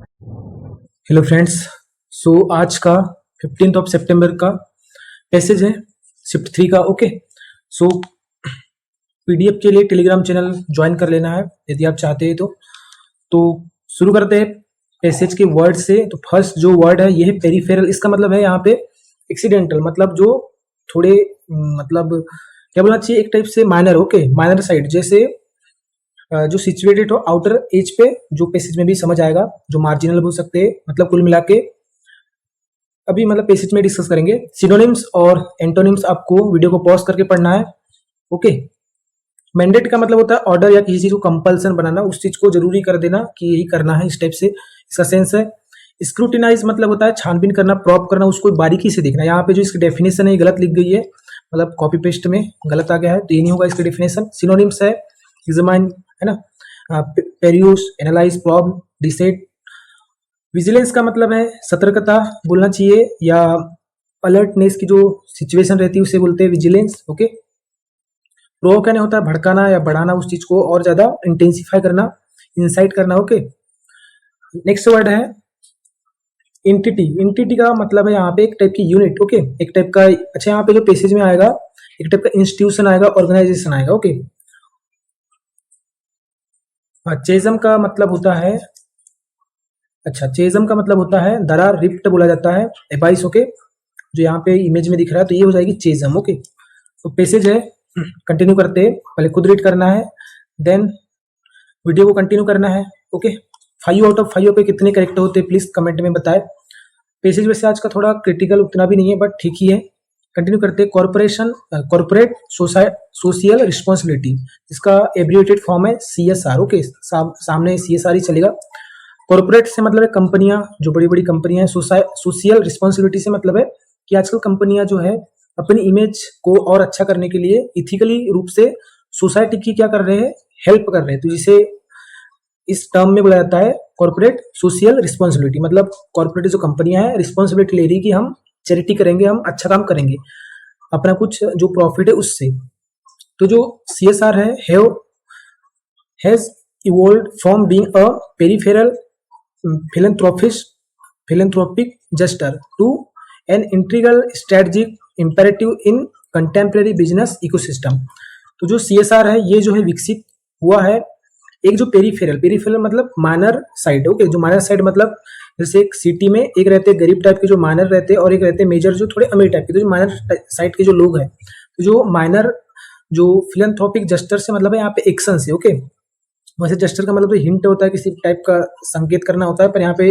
Hello friends. आज का 15th of सितंबर का पैसेज है शिफ्ट 3 का। ओके, सो पीडीएफ के लिए टेलीग्राम चैनल ज्वाइन कर लेना है यदि आप चाहते हैं तो शुरू करते हैं पैसेज के वर्ड से। तो फर्स्ट जो वर्ड है ये है पेरिफेरल। इसका मतलब है यहाँ पे एक्सीडेंटल, मतलब जो थोड़े मतलब क्या बोलना चाहिए, एक टाइप से माइनर। ओके, माइनर साइड, जैसे जो सिचुएटेड हो आउटर एज पे, जो पैसेज में भी समझ आएगा, जो मार्जिनल हो सकते हैं। मतलब कुल मिला के अभी मतलब पैसेज में डिस्कस करेंगे। सिनोनिम्स और एंटोनिम्स आपको वीडियो को पॉज करके पढ़ना है। ओके, मैंडेट का मतलब होता है ऑर्डर या किसी चीज को कंपल्सन बनाना, उस चीज को जरूरी कर देना कि यही करना है, इस टाइप से इसका सेंस है। स्क्रूटिनाइज मतलब होता है छानबीन करना, प्रॉप करना, उसको बारीकी से देखना। यहाँ पे जो इसकी डेफिनेशन है गलत लिख गई है, मतलब कॉपी पेस्ट में गलत आ गया है, तो ये नहीं होगा इसकी डेफिनेशन। सिनोनिम्स है एग्जामाइन, है ना, पेरियोस, एनालाइज, प्रॉब, डिसाइड। विजिलेंस का मतलब है सतर्कता बोलना चाहिए, या अलर्टनेस की जो सिचुएशन रहती है उसे बोलते हैं विजिलेंस। ओके, प्रोवोक यानी होता है भड़काना या बढ़ाना, उस चीज को और ज्यादा इंटेंसिफाई करना, इंसाइट करना। ओके, नेक्स्ट वर्ड है इंटिटी। इंटिटी का मतलब है यहाँ पे एक टाइप की यूनिट। ओके, एक टाइप का, अच्छा यहाँ पे जो पेसेज में आएगा एक टाइप का इंस्टीट्यूशन आएगा, ऑर्गेनाइजेशन आएगा। ओके, चेजम का मतलब होता है, अच्छा चेजम का मतलब होता है दरार, रिप्ट बोला जाता है, एबाइस। ओके, जो यहाँ पे इमेज में दिख रहा है तो ये हो जाएगी चेजम। ओके, तो पैसेज है, कंटिन्यू करते हैं। पहले खुद रीड करना है, देन वीडियो को कंटिन्यू करना है। ओके, 5 आउट ऑफ 5 पे कितने करेक्ट होते हैं प्लीज कमेंट में बताए। पैसेज वैसे आज का थोड़ा क्रिटिकल उतना भी नहीं है, बट ठीक ही है। कंटिन्यू करते हैं। कॉर्पोरेशन, कॉर्पोरेट सोशल रिस्पॉन्सिबिलिटी, इसका एब्रिविएटेड फॉर्म है CSR। ओके, सामने CSR ही चलेगा। कॉर्पोरेट से मतलब है कंपनियां, जो बड़ी बड़ी कंपनियां हैं। सोशल रिस्पॉन्सिबिलिटी से मतलब है कि आजकल कंपनियां जो है अपनी इमेज को और अच्छा करने के लिए इथिकली रूप से सोसाइटी की क्या कर रहे हैं, हेल्प कर रहे हैं। तो जिसे इस टर्म में बोला जाता है कॉर्पोरेट सोशल रिस्पॉन्सिबिलिटी। मतलब कॉर्पोरेट जो कंपनियां हैं रिस्पॉन्सिबिलिटी ले रही कि हम चैरिटी करेंगे, हम अच्छा काम करेंगे, अपना कुछ जो प्रॉफिट है उससे। तो जो CSR है has evolved from being a peripheral philanthropic gesture to an integral strategic imperative in contemporary business ecosystem। तो जो CSR है ये जो है विकसित हुआ है एक जो पेरिफेरल मतलब माइनर साइड। ओके, जो माइनर साइड मतलब जैसे एक सिटी में एक रहते गरीब टाइप के जो माइनर रहते, और एक रहते मेजर जो थोड़े अमीर टाइप के। तो जो माइनर साइड के जो लोग हैं, तो जो माइनर जो फिलैंथ्रोपिक जेस्टर से मतलब है यहाँ पे एक्शन से। ओके, वैसे जेस्टर का मतलब हिंट होता है, किसी टाइप का संकेत करना होता है, पर यहाँ पे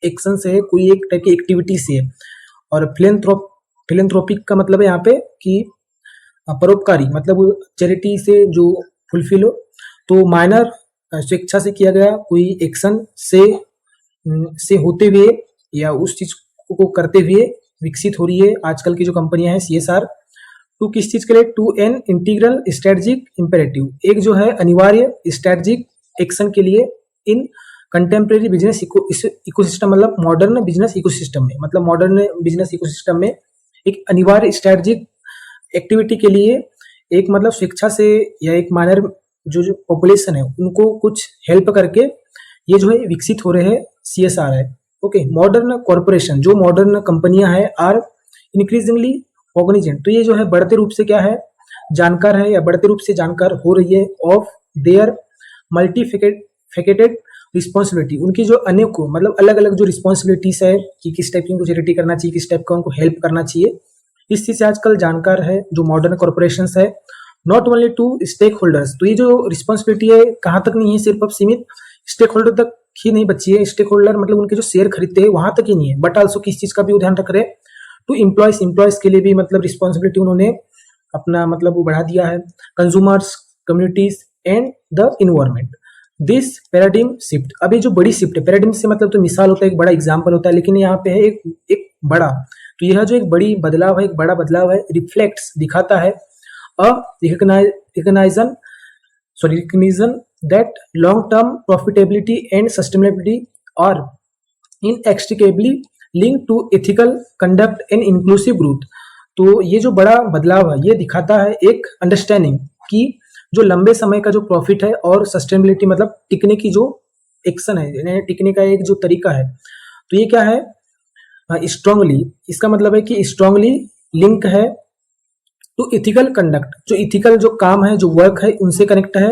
एक्शन से है, कोई एक टाइप की एक्टिविटी से है। और फिलेंथ्रोपिक का मतलब है यहाँ पे कि परोपकारी, मतलब चैरिटी से जो फुलफिल हो। तो माइनर स्वेच्छा से किया गया कोई एक्शन से होते हुए या उस चीज को करते हुए विकसित हो रही है आजकल की जो कंपनियां हैं CSR। टू किस चीज के लिए, to an integral strategic imperative, एक जो है अनिवार्य स्ट्रेटजिक एक्शन के लिए इन कंटेम्प्रेरी बिजनेस इकोसिस्टम, मतलब मॉडर्न बिजनेस इकोसिस्टम में, मतलब मॉडर्न बिजनेस इकोसिस्टम में एक अनिवार्य स्ट्रेटजिक एक्टिविटी के लिए एक मतलब स्वेच्छा से या एक माइनर जो पॉपुलेशन है उनको कुछ हेल्प करके ये जो है विकसित हो रहे हैं CSR है। ओके, मॉडर्न कॉर्पोरेशन, जो मॉडर्न कंपनियां हैं आर इंक्रीजिंगली कॉग्निजेंट, तो ये जो है बढ़ते रूप से क्या है, जानकार है या बढ़ते रूप से जानकार हो रही है ऑफ देयर मल्टीफेकेटेड रिस्पॉन्सिबिलिटी, उनकी जो अनेक मतलब अलग अलग जो रिस्पॉन्सिबिलिटीज है कि किस टाइप की उनको चैरिटी करना चाहिए, किस टाइप का उनको हेल्प करना चाहिए, इस चीज से आजकल जानकार है जो मॉडर्न कॉर्पोरेशन है। Not only to stakeholders, तो ये जो रिस्पॉन्सिबिलिटी है कहाँ तक नहीं है, सिर्फ अब सीमित स्टेक होल्डर तक ही नहीं बची है। स्टेक होल्डर मतलब उनके जो शेयर खरीदते हैं वहां तक ही नहीं है, बट आल्सो किस चीज का भी ध्यान रख रहे हैं, टू एम्प्लॉयज के लिए भी मतलब रिस्पॉन्सिबिलिटी उन्होंने अपना मतलब वो बढ़ा दिया है। Consumers, communities and the environment, this paradigm shift. अब ये जो बड़ी शिफ्ट है, पैराडिम से मतलब तो मिसाल होता है, एक बड़ा एग्जाम्पल होता है, लेकिन यहाँ पे है एक बड़ा, तो यह जो एक बड़ी बदलाव है, एक बड़ा बदलाव है, रिफ्लेक्ट्स दिखाता है अ recognition that long term profitability and sustainability are inextricably linked to ethical conduct and inclusive growth। तो ये जो बड़ा बदलाव है ये दिखाता है एक अंडरस्टैंडिंग कि जो लंबे समय का जो प्रॉफिट है और सस्टेनेबिलिटी मतलब टिकने की जो एक्शन है, यानी टिकने का एक जो तरीका है। तो ये क्या है, स्ट्रांगली, इसका मतलब है कि स्ट्रांगली लिंक है टू इथिकल कंडक्ट, जो इथिकल जो काम है, जो वर्क है, उनसे कनेक्ट है।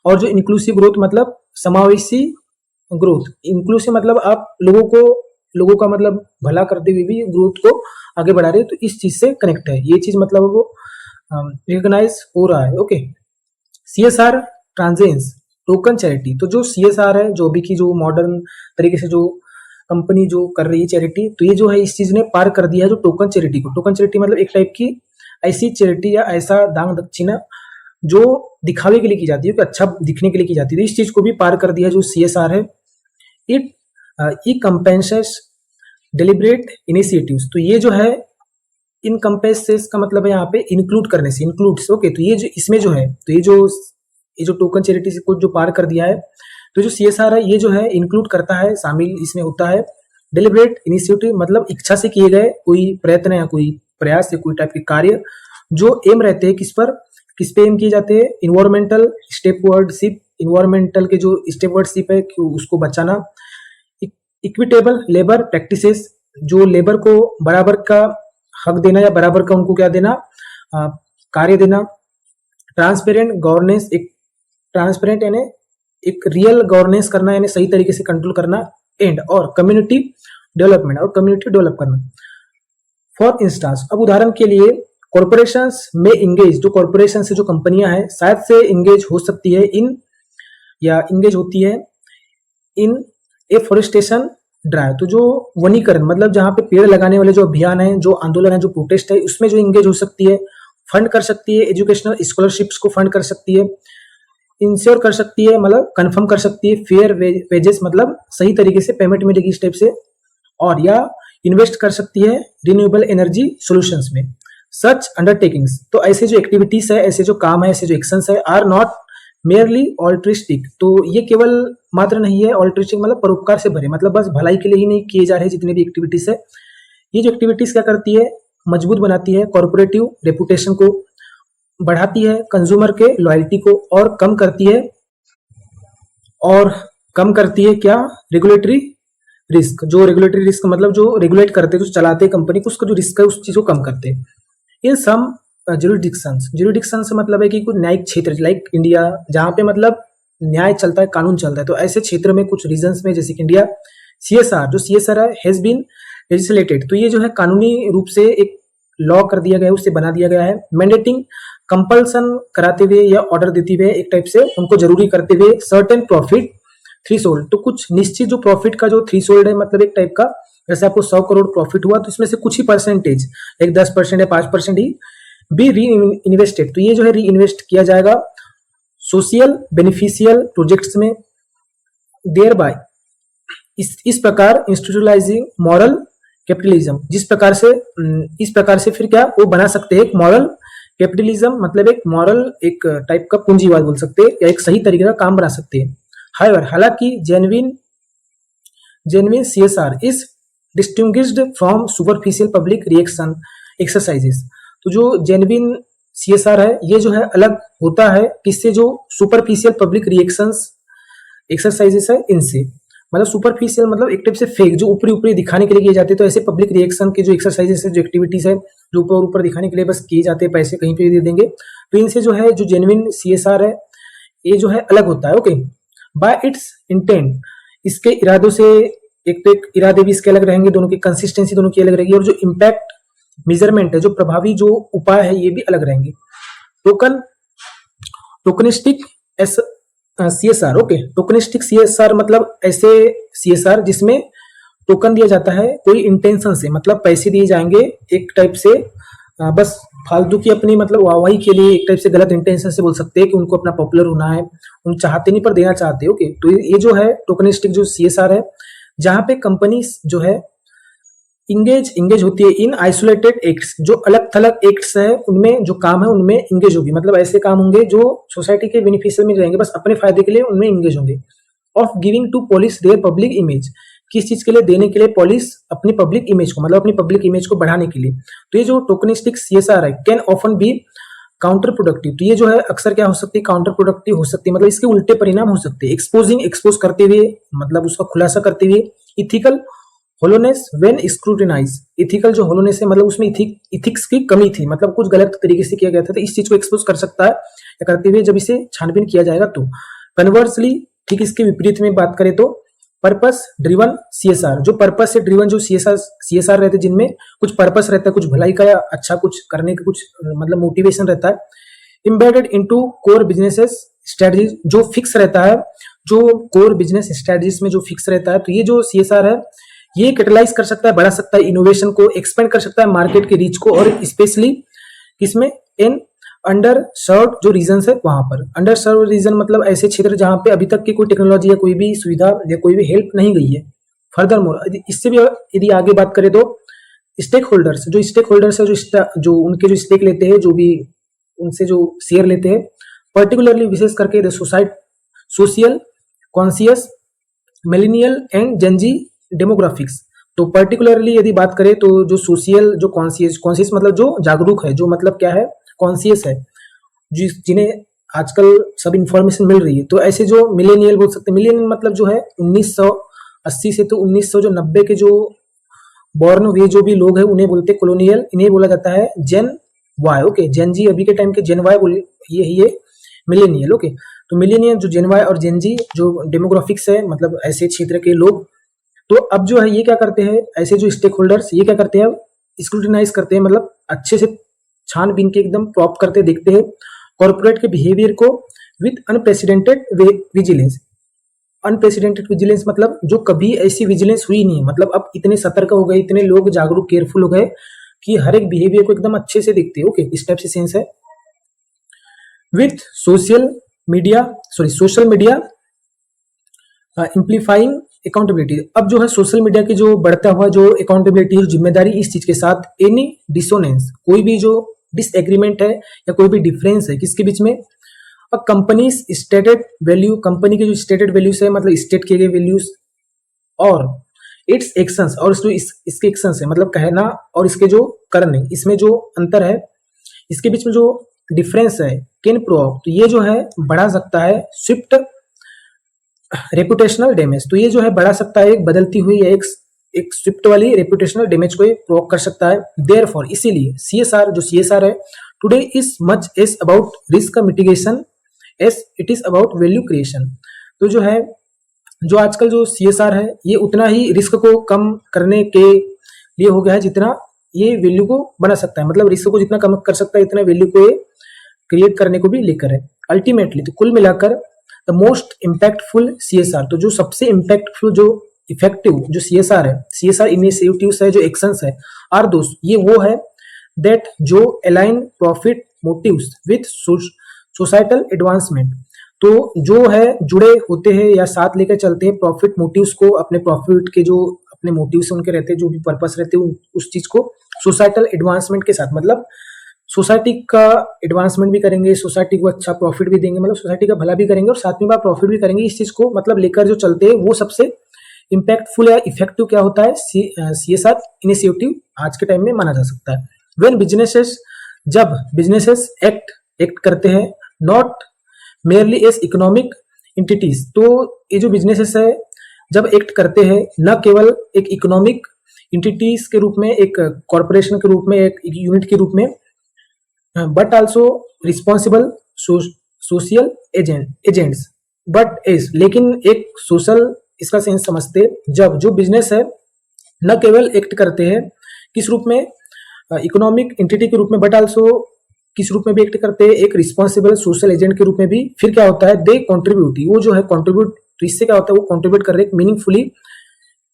और जो इंक्लूसिव ग्रोथ मतलब समावेशी ग्रोथ, इंक्लूसिव मतलब आप लोगों का मतलब भला करते हुए भी ग्रोथ को आगे बढ़ा रहे हैं, तो इस चीज से कनेक्ट है ये चीज, मतलब वो रिकॉग्नाइज हो रहा है। ओके, सीएसआर ट्रांजेंस टोकन चैरिटी, तो जो सीएसआर है, जो अभी की जो मॉडर्न तरीके से जो कंपनी जो कर रही है चैरिटी, तो ये जो है इस चीज ने पार कर दिया है जो टोकन चैरिटी को। टोकन चैरिटी मतलब एक टाइप की ऐसी चैरिटी या ऐसा दान दक्षिणा जो दिखावे के लिए की जाती है, कि अच्छा दिखने के लिए की जाती है, इस चीज को भी पार कर दिया जो सीएसआर है। इट ई कंपेंसेस डेलिब्रेट इनिशिएटिव्स, तो ये जो है इनकम्पेसेस का मतलब है यहाँ पे इंक्लूड करने से, इंक्लूड्स। ओके, तो ये जो इसमें जो है, तो ये जो टोकन चैरिटी को जो पार कर दिया है, तो जो सीएसआर है ये जो है इंक्लूड करता है, शामिल इसमें होता है डेलिब्रेट इनिशिएटिव, मतलब इच्छा से किए गए कोई प्रयत्न या कोई प्रयास या कोई टाइप के कार्य जो एम रहते हैं किस पे एम किए जाते हैं, इन्वायरमेंटल स्टेपवर्डशिप, इन्वायरमेंटल के जो स्टेपवर्डशिप है उसको बचाना, इक्विटेबल लेबर प्रैक्टिसेस, जो लेबर को बराबर का हक देना या बराबर का उनको क्या देना, कार्य देना, ट्रांसपेरेंट गवर्नेंस, एक ट्रांसपेरेंट यानी एक रियल गवर्नेंस करना, यानी सही तरीके से कंट्रोल करना, एंड और कम्युनिटी डेवलपमेंट, और कम्युनिटी डेवलप करना। फॉर इंस्टांस, अब उदाहरण के लिए कॉर्पोरेशंस में इंगेज, जो कॉर्पोरेशन से जो कंपनियां हैं शायद से इंगेज हो सकती है इन या इंगेज होती है इन एफॉरेस्टेशन ड्राइव, तो जो वनीकरण मतलब जहां पे पेड़ लगाने वाले जो अभियान है, जो आंदोलन है, जो प्रोटेस्ट है, उसमें जो इंगेज हो सकती है, फंड कर सकती है, एजुकेशनल स्कॉलरशिप्स को फंड कर सकती है, इंश्योर कर सकती है मतलब कंफर्म कर सकती है फेयर वेजेस, मतलब सही तरीके से पेमेंट मिलेगी इस टाइप से, और या इन्वेस्ट कर सकती है रिन्यूएबल एनर्जी सॉल्यूशंस में। सच अंडरटेकिंग्स, तो ऐसे जो एक्टिविटीज है, ऐसे जो काम है, ऐसे जो एक्शंस है, आर नॉट मेयरली ऑल्ट्रिस्टिक, तो ये केवल मात्र नहीं है ऑल्ट्रिस्टिक मतलब परोपकार से भरे, मतलब बस भलाई के लिए ही नहीं किए जा रहे जितने भी एक्टिविटीज है। ये जो एक्टिविटीज क्या करती है, मजबूत बनाती है कॉर्पोरेटिव रेपुटेशन को, बढ़ाती है कंज्यूमर के लॉयल्टी को, और कम करती है क्या, रेगुलेटरी रिस्क, जो रेगुलेटरी रिस्क मतलब जो रेगुलेट करते जो चलाते कंपनी को, उसका जो रिस्क है उस चीज को कम करते हैं। इन सम जुरिडिक्शन से मतलब है कि कुछ न्यायिक क्षेत्र लाइक इंडिया, जहाँ पे मतलब न्याय चलता है, कानून चलता है, तो ऐसे क्षेत्र में कुछ रीजन्स में जैसे कि इंडिया, सीएसआर है हैज बीन लेजिस्लेटेड, तो ये जो है कानूनी रूप से एक लॉ कर दिया गया है, उससे बना दिया गया है। मैंडेटिंग कंपल्सन कराते हुए या ऑर्डर देते हुए, एक टाइप से उनको जरूरी करते हुए, सर्टेन प्रॉफिट थ्रीशोल्ड, तो कुछ निश्चित जो प्रॉफिट का जो थ्रीशोल्ड है, मतलब एक टाइप का, जैसे आपको 100 करोड़ प्रॉफिट हुआ तो इसमें से कुछ ही परसेंटेज, एक 10% या 5% ही बी री इन्वेस्टेड, तो ये जो है री इन्वेस्ट किया जाएगा सोशल बेनिफिशियल प्रोजेक्ट्स में। देयर बाय, इस प्रकार इंस्टीट्यूशनलाइजिंग मॉरल कैपिटलिज्म, इस प्रकार से फिर क्या वो बना सकते हैं एक मॉरल कैपिटलिज्म, मतलब एक मॉरल एक टाइप का पूंजीवाद बोल सकते हैं, या एक सही तरीके का काम बना सकते हैं। हाउएवर, हालांकि genuine CSR is distinguished from superficial public reaction exercises, तो जो जेन्युइन सीएसआर है ये जो है अलग होता है किससे, जो सुपरफिशियल पब्लिक रिएक्शंस एक्सरसाइजेस है इनसे, मतलब सुपरफिशियल मतलब एक टाइप से फेक, जो ऊपरी ऊपरी दिखाने के लिए किए जाते हैं, तो ऐसे पब्लिक रिएक्शन के जो एक्सरसाइजेस है, जो एक्टिविटीज है, जो ऊपर ऊपर दिखाने के लिए बस किए जाते हैं, पैसे कहीं पे भी दे देंगे, तो इनसे जो है जो जेन्युइन सीएसआर है ये जो है अलग होता है। ओके, बाय इट्स इंटेंट, इसके इरादों से, एक तो एक इरादे भी इसके अलग रहेंगे, दोनों की कंसिस्टेंसी दोनों की अलग रहेगी, और जो इम्पैक्ट मेजरमेंट है, जो प्रभावी जो उपाय है, ये भी अलग रहेंगे। टोकनिस्टिक सीएसआर, ओके, टोकनिस्टिक सीएसआर मतलब ऐसे सीएसआर जिसमें टोकन दिया जाता है कोई इंटेंशन से, मतलब पैसे दिए जाएंगे एक टाइप से बस फालतू की अपनी मतलब वाहवाही के लिए, एक टाइप से गलत इंटेंशन से बोल सकते हैं कि उनको अपना पॉपुलर होना है, उन चाहते नहीं पर देना चाहते। ओके, तो ये जो है टोकनिस्टिक जो सीएसआर है, जहां पे कंपनी जो है इंगेज होती है इन आइसोलेटेड एक्ट्स, जो अलग थलग एक्ट्स है उनमें जो काम है उनमें इंगेज होगी, मतलब ऐसे काम होंगे जो सोसाइटी के बेनिफिशियल में रहेंगे, बस अपने फायदे के लिए उनमें इंगेज होंगे। Of giving to polish their public image, किस चीज के लिए देने के लिए, पॉलिश अपनी पब्लिक इमेज को, मतलब अपनी पब्लिक इमेज को बढ़ाने के लिए। तो ये जो टोकनिस्टिक सीएसआर है can often be counterproductive, तो ये जो है अक्सर क्या हो सकती है, काउंटर प्रोडक्टिव हो सकती है, मतलब इसके उल्टे परिणाम हो सकते हैं। एक्सपोज करते हुए, मतलब उसका खुलासा करते हुए। Ethical hollowness when scrutinise, ethical जो होलोनेस है मतलब उसमें इथिक्स की कमी थी, मतलब कुछ गलत तरीके से किया गया था, तो इस चीज को एक्सपोज कर सकता है या करते हुए जब इसे छानबीन किया जाएगा तो। कन्वर्सली, ठीक इसके विपरीत में बात करें तो पर्पस ड्रिवन सीएसआर, जो पर्पस से ड्रिवन जो सीएसआर रहते हैं, जिनमें कुछ पर्पस रहता है, कुछ भलाई का या अच्छा कुछ करने का कुछ मतलब मोटिवेशन रहता है। Embedded into core businesses strategies, जो फिक्स रहता है, जो कोर बिजनेस स्ट्रेटजीज में जो फिक्स रहता है, तो ये जो सीएसआर है ये कैटलाइज कर सकता है, बढ़ा सकता है इनोवेशन को, एक्सपेंड कर सकता है मार्केट के रीच को, और स्पेशली किसमें, इन अंडर सर्व जो रीजन है वहां पर। अंडर सर्व रीजन मतलब ऐसे क्षेत्र जहां पे अभी तक की कोई टेक्नोलॉजी या कोई भी सुविधा या कोई भी हेल्प नहीं गई है। फर्दर मोर, इससे भी यदि आगे बात करें तो स्टेक होल्डर्स है, जो उनके जो स्टेक लेते हैं, जो भी उनसे जो शेयर लेते हैं, पर्टिकुलरली विशेष करके social conscious millennial and Gen Z demographics. तो पर्टिकुलरली यदि बात करें तो जो सोशल, जो कॉन्शियस मतलब जो जागरूक है, जो मतलब क्या है, कॉन्शियस है, जिन्हें आजकल सब इंफॉर्मेशन मिल रही है, तो ऐसे जो मिलेनियल बोल सकते हैं। मिलेनियल मतलब जो है 1980 से तो 1990 के जो बॉर्न हुए जो भी लोग हैं उन्हें बोलते हैं कॉलोनियल, इन्हें बोला जाता है जेन वाई। ओके, जेन जी अभी के टाइम के जेन वाई बोले, ये मिलेनियल। ओके, तो मिलेनियल जो जेन वाई और जेन जी जो डेमोग्राफिक्स है, मतलब ऐसे क्षेत्र के लोग, तो अब जो है ये क्या करते हैं, ऐसे जो स्टेक होल्डर्स ये क्या करते हैं, स्क्रूटिनाइज करते हैं, मतलब अच्छे से छानबीन के एकदम प्रॉप करते देखते हैं कॉर्पोरेट के बिहेवियर को with unprecedented vigilance. Unprecedented vigilance मतलब जो कभी ऐसी विजिलेंस हुई नहीं, मतलब अब इतने सतर्क हो गए, इतने लोग जागरूक केयरफुल हो गए कि हर एक बिहेवियर को एकदम अच्छे से देखते हैं। ओके, इस टाइप से सेंस है। विथ सोशल मीडिया इम्प्लीफाइंग अकाउंटेबिलिटी, अब जो है सोशल मीडिया की जो बढ़ता हुआ जो अकाउंटेबिलिटी, जिम्मेदारी, इस चीज के साथ एनी डिसोनेंस, कोई भी जो डिसएग्रीमेंट है या कोई भी डिफरेंस है किसके बीच में, कंपनीज स्टेटेड वैल्यू, कंपनी के जो स्टेटेड वैल्यूज है, मतलब स्टेट किए गए वैल्यूज, और इट्स एक्शंस, और जो इसके एक्शंस है, मतलब कहना और इसके जो करने, इसमें जो अंतर है, इसके बीच में जो डिफरेंस है, कैन प्रोव, तो ये जो है बढ़ा सकता है स्विफ्ट रेपुटेशनल डैमेज, तो ये जो है बढ़ा सकता है एक बदलती हुई या एक स्विफ्ट वाली रेपुटेशनल डैमेज को प्रोवोक कर सकता है। देयरफॉर, इसीलिए सीएसआर है today is much S about risk mitigation S it is about value creation. तो जो है, जो आजकल जो सीएसआर है ये उतना ही रिस्क को कम करने के लिए हो गया है जितना ये वैल्यू को बना सकता है, मतलब रिस्क को जितना कम कर सकता है इतना वैल्यू को ये क्रिएट करने को भी लेकर है। अल्टीमेटली, तो कुल मिलाकर द मोस्ट इम्पैक्टफुल सीएसआर, तो जो सबसे इम्पैक्टफुल जो इफेक्टिव जो सीएसआर है, सीएसआर इनिशिएटिव्स है, जो एक्शंस है, आर दोस्त, ये वो है दैट जो align profit motives with societal advancement, तो जो है जुड़े होते हैं या साथ लेकर चलते हैं प्रॉफिट मोटिव्स को, अपने प्रॉफिट के जो अपने मोटिव्स उनके रहते हैं, जो भी पर्पस रहते हैं उस चीज को सोसाइटल एडवांसमेंट के साथ, मतलब सोसाइटी का एडवांसमेंट भी करेंगे, सोसाइटी को अच्छा प्रॉफिट भी देंगे, मतलब सोसाइटी का भला भी करेंगे और साथ में बात प्रॉफिट भी करेंगे, इस चीज को मतलब लेकर जो चलते हैं वो सबसे इम्पैक्टफुल या इफेक्टिव क्या होता है, सीएसआर इनिशिएटिव आज के टाइम में माना जा सकता है। व्हेन बिजनेसेस, जब बिजनेसेस एक्ट करते हैं, not merely as economic entities, तो ये जो बिजनेसेस है जब एक्ट करते हैं न केवल एक इकोनॉमिक इंटिटीज के रूप में, एक कॉर्पोरेशन के रूप में, एक यूनिट के रूप में, but also responsible social agents, but as, लेकिन एक सोशल इसका सेंस समझते, जब जो बिजनेस है न केवल एक्ट करते हैं किस रूप में, इकोनॉमिक एंटिटी के रूप में, बट आल्सो किस रूप में भी एक्ट करते हैं, एक रिस्पॉन्सिबल सोशल एजेंट के रूप में भी। फिर क्या होता है, दे कॉन्ट्रीब्यूट, वो जो है कॉन्ट्रीब्यूट, तो इससे क्या होता है, वो कॉन्ट्रीब्यूट कर रहे हैं मीनिंगफुली,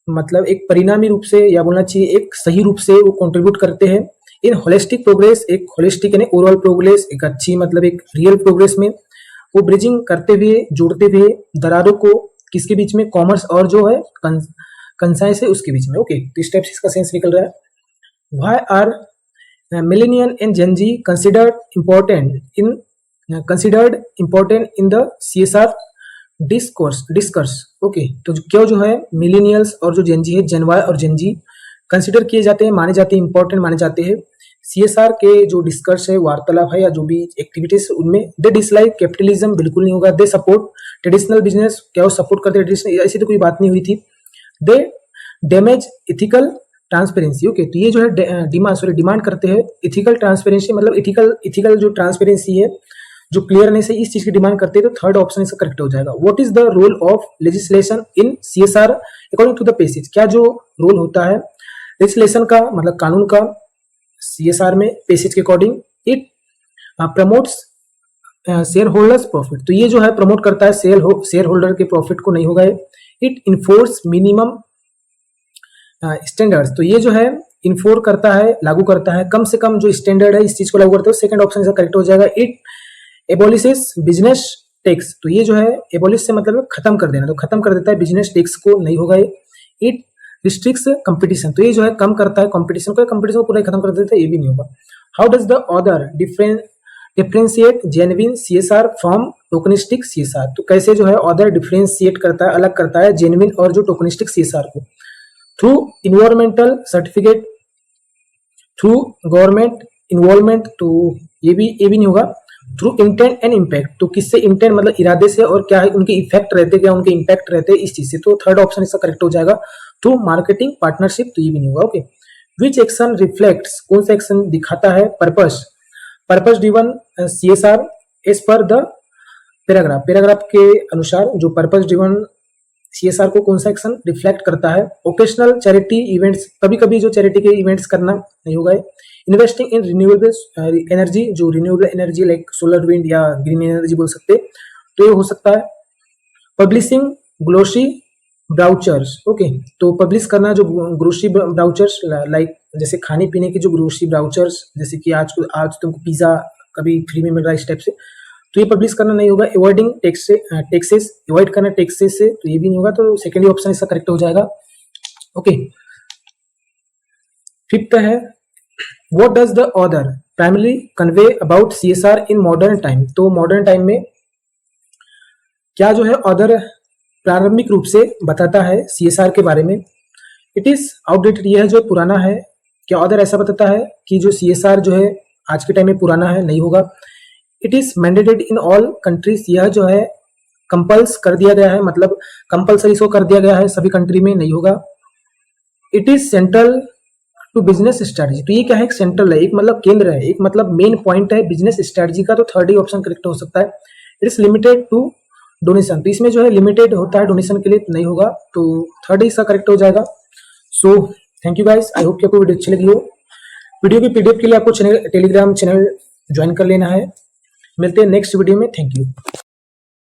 मतलब एक परिणामी रूप से या बोलना चाहिए एक सही रूप से वो कॉन्ट्रीब्यूट करते हैं इन होलिस्टिक प्रोग्रेस, एक होलिस्टिक यानी ओवरऑल प्रोग्रेस, एक अच्छी मतलब एक रियल प्रोग्रेस में वो ब्रिजिंग करते हुए, जोड़ते हुए दरारों को किसके बीच में, कॉमर्स और जो है कंसाइंस है उसके बीच में। ओके, तो इस टाइप से इसका सेंस निकल रहा है। Why are millennial and Gen Z considered important in the CSR discourse. Okay, तो क्यों जो है मिलेनियल्स और जो जेन जी है, जेन वाई और जेन जी कंसिडर किए जाते हैं, माने जाते हैं, इंपॉर्टेंट माने जाते हैं सीएसआर के जो डिस्कस है, वार्तालाप है या जो भी एक्टिविटीज उनमें दे डिसलाइक कैपिटलिज्म, बिल्कुल नहीं होगा। दे सपोर्ट ट्रेडिशनल बिजनेस, क्या वो सपोर्ट करते ट्रेडिशनल, ऐसी तो कोई बात नहीं हुई थी। दे डैमेज इथिकल ट्रांसपेरेंसी, ओके, तो ये जो है डिमांड करते हैं इथिकल ट्रांसपेरेंसी, मतलब इथिकल जो ट्रांसपेरेंसी है, जो क्लियरनेस है, इस चीज की डिमांड करते हैं। तो थर्ड ऑप्शन इसका करेक्ट हो जाएगा। What is the role of legislation in CSR according to the passage, क्या जो रोल होता है लेजिस्लेशन का, मतलब कानून का सीएसआर में पेसेज के according, it promotes share holders profit, तो ये जो है प्रमोट करता है शेयर होल्डर के प्रॉफिट को, नहीं होगा। इट इन्फोर्स मिनिमम स्टैंडर्ड्स, तो ये जो है इन्फोर्स करता है, लागू करता है कम से कम जो स्टैंडर्ड है, इस चीज को लागू करता है। सेकंड ऑप्शन इसका करेक्ट हो जाएगा। इट एबॉलिशेस बिजनेस टैक्स, तो ये जो है एबॉलिश से मतलब खत्म कर देना, तो खत्म कर देता है बिजनेस टैक्स को, नहीं होगा। इट रिस्ट्रिक्ट्स कंपटीशन, तो ये जो है कम करता है कंपटीशन को पूरा खत्म कर देता है, ये भी नहीं होगा। How does the order differentiate genuine CSR from tokenistic CSR, तो कैसे जो है ऑर्डर डिफरेंशिएट करता है, अलग करता है जेन्युइन और जो टोकनिस्टिक सीएसआर को। Through environmental certificate, through government involvement, तो ये भी नहीं होगा। थ्रू इंटेंट एंड इम्पैक्ट, तो किससे इंटेंट मतलब इरादे से, और क्या है उनके इफेक्ट रहते, क्या उनके इम्पैक्ट रहते हैं इस चीज से, तो थर्ड ऑप्शन इसका करेक्ट हो जाएगा। थ्रू मार्केटिंग पार्टनरशिप, तो ये भी नहीं होगा। ओके, विच एक्शन रिफ्लेक्ट्स, कौन सा एक्शन दिखाता है purpose driven CSR as per the paragraph के अनुसार, जो पर्पस ड्रिवन सीएसआर को कौन सा एक्शन रिफ्लेक्ट करता है। ओकेशनल चैरिटी इवेंट्स, कभी कभी जो चैरिटी के इवेंट्स करना, नहीं होगा। इन्वेस्टिंग इन रिन्यूएबल एनर्जी, जो renewable energy like solar wind या ग्रीन एनर्जी बोल सकते, तो ये हो सकता है। पब्लिशिंग ग्लोसी ब्राउचर्स, ओके, तो पब्लिश करना जो ग्रोसरी ब्राउचर्स, लाइक जैसे खाने पीने की जो ग्रोसरी ब्राउचर्स, जैसे कि आज तुमको पिज्जा कभी फ्री में मिल रहा है इस टाइप से, तो ये पब्लिश करना नहीं होगा। अवॉइडिंग टैक्सेस, अवॉइड करना टैक्सेस से, तो ये भी नहीं होगा, तो सेकेंड ऑप्शन इसका करेक्ट हो जाएगा। ओके, फिफ्थ है what does the order primary convey about CSR in modern time, तो मॉडर्न टाइम में क्या जो है ऑर्डर प्रारंभिक रूप से बताता है सीएसआर के बारे में। इट इज आउटडेटेड, यह है जो पुराना है। क्या ऑर्डर ऐसा बताता है कि जो सीएसआर जो है आज के टाइम में पुराना है, नहीं होगा। It is mandated in all countries, यह जो है कंपल्स कर दिया गया है, मतलब कंपल्सरी इसको कर दिया गया है सभी कंट्री में, नहीं होगा। It is central to business strategy, तो ये क्या है, एक सेंट्रल है, एक मतलब केंद्र है, एक मतलब मेन पॉइंट है बिजनेस स्ट्रेटजी का, तो थर्ड ही ऑप्शन करेक्ट हो सकता है। It is limited to donation, तो इसमें जो है लिमिटेड होता है डोनेशन के लिए, नहीं होगा, तो थर्ड ही इसका करेक्ट हो जाएगा। So thank you guys, I hope कि आपको वीडियो अच्छी लगी हो। वीडियो की पीडीएफ के लिए आपको टेलीग्राम चैनल ज्वाइन कर लेना है। मिलते हैं नेक्स्ट वीडियो में, थैंक यू।